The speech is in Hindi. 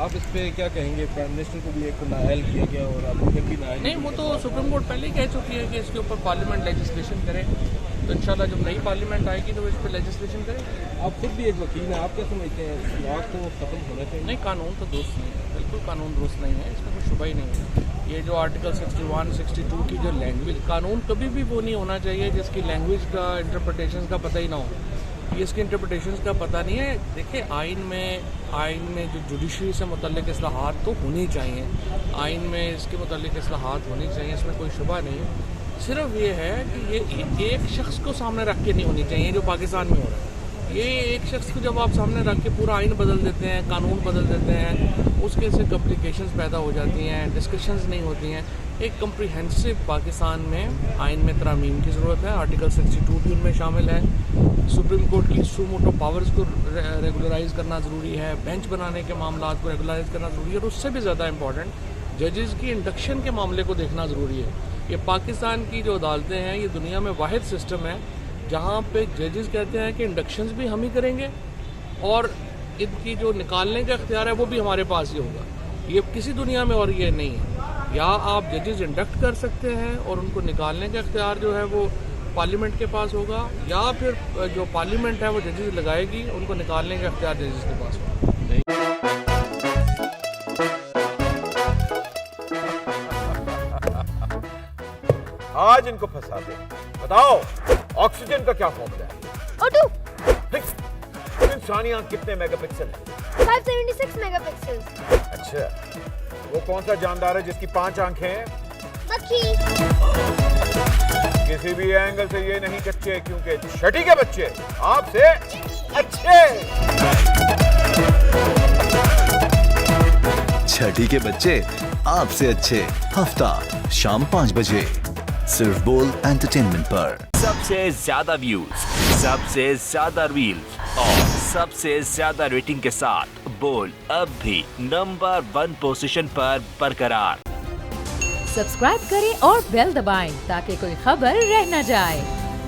आप इस पे क्या कहेंगे? प्राइम मिनिस्टर को भी एक नाअहल किया गया और आपको फिर भी नाअहल नहीं, वो तो सुप्रीम कोर्ट पहले ही कह चुकी है कि इसके ऊपर पार्लियामेंट लेजिस्लेशन करे, तो इंशाल्लाह जब नई पार्लियामेंट आएगी तो वो इस पर लेजिस्लेशन करेगी। आप खुद भी एक वकील हैं, आप क्या समझते हैं लॉ को ख़त्म होना चाहिए? नहीं, कानून तो दुरुस्त नहीं है, बिल्कुल कानून दुरुस्त नहीं है, इसमें कोई शुबा ही नहीं है। ये जो आर्टिकल 61, 62 की जो लैंग्वेज, कानून कभी भी वो नहीं होना चाहिए जिसकी लैंग्वेज का इंटरप्रटेशन का पता ही ना हो। ये इसके इंटरप्रटेशन का पता नहीं है। देखिए, आइन में जो जुडिशरी से मुतल्लिक इस्लाहात तो होनी चाहिए, आइन में इसके मुतल्लिक इस्लाहात होनी चाहिए, इसमें कोई शुबा नहीं है। सिर्फ ये है कि ये एक शख्स को सामने रख के नहीं होनी चाहिए जो पाकिस्तान में हो रहा है। ये एक शख्स को जब आप सामने रख के पूरा आइन बदल देते हैं, कानून बदल देते हैं, उसके से कॉम्प्लिकेशंस पैदा हो जाती हैं, डिस्कशंस नहीं होती हैं। एक कम्प्रिहेंसिव पाकिस्तान में आइन में तरामीम की ज़रूरत है। आर्टिकल 62 भी उनमें शामिल है। सुप्रीम कोर्ट की सुमोटो पावर्स को रेगुलराइज करना ज़रूरी है, बेंच बनाने के मामला को रेगुलराइज करना ज़रूरी है, और उससे भी ज़्यादा इंपॉर्टेंट जजेस की इंडक्शन के मामले को देखना ज़रूरी है। ये पाकिस्तान की जो अदालतें हैं, ये दुनिया में वाहिद सिस्टम है जहाँ पे जजेस कहते हैं कि इंडक्शंस भी हम ही करेंगे और इनकी जो निकालने का इख्तियार है वो भी हमारे पास ही होगा। ये किसी दुनिया में और ये नहीं है। या आप जजेस इंडक्ट कर सकते हैं और उनको निकालने का इख्तियार जो है वो पार्लियामेंट के पास होगा, या फिर जो पार्लियामेंट है वो जजेस लगाएगी, उनको निकालने का इख्तियार जजेस के पास होगा। आज इनको फंसा दे। बताओ, ऑक्सीजन का क्या फॉर्मूला है? O2 इंसानी आंख कितने मेगापिक्सल है? 576 मेगापिक्सल। अच्छा, वो कौन सा जानदार है जिसकी 5 आंखें हैं? मक्खी। किसी भी एंगल से ये नहीं कच्चे, क्योंकि छठी के बच्चे आपसे अच्छे। छठी के बच्चे आपसे अच्छे, हफ्ता शाम 5 बजे सिर्फ बोल एंटरटेनमेंट पर। सबसे ज्यादा व्यूज, सबसे ज्यादा रील्स और सबसे ज्यादा रेटिंग के साथ बोल अब भी नंबर 1 पोजीशन पर बरकरार। सब्सक्राइब करें और बेल दबाएं ताकि कोई खबर रह न जाए।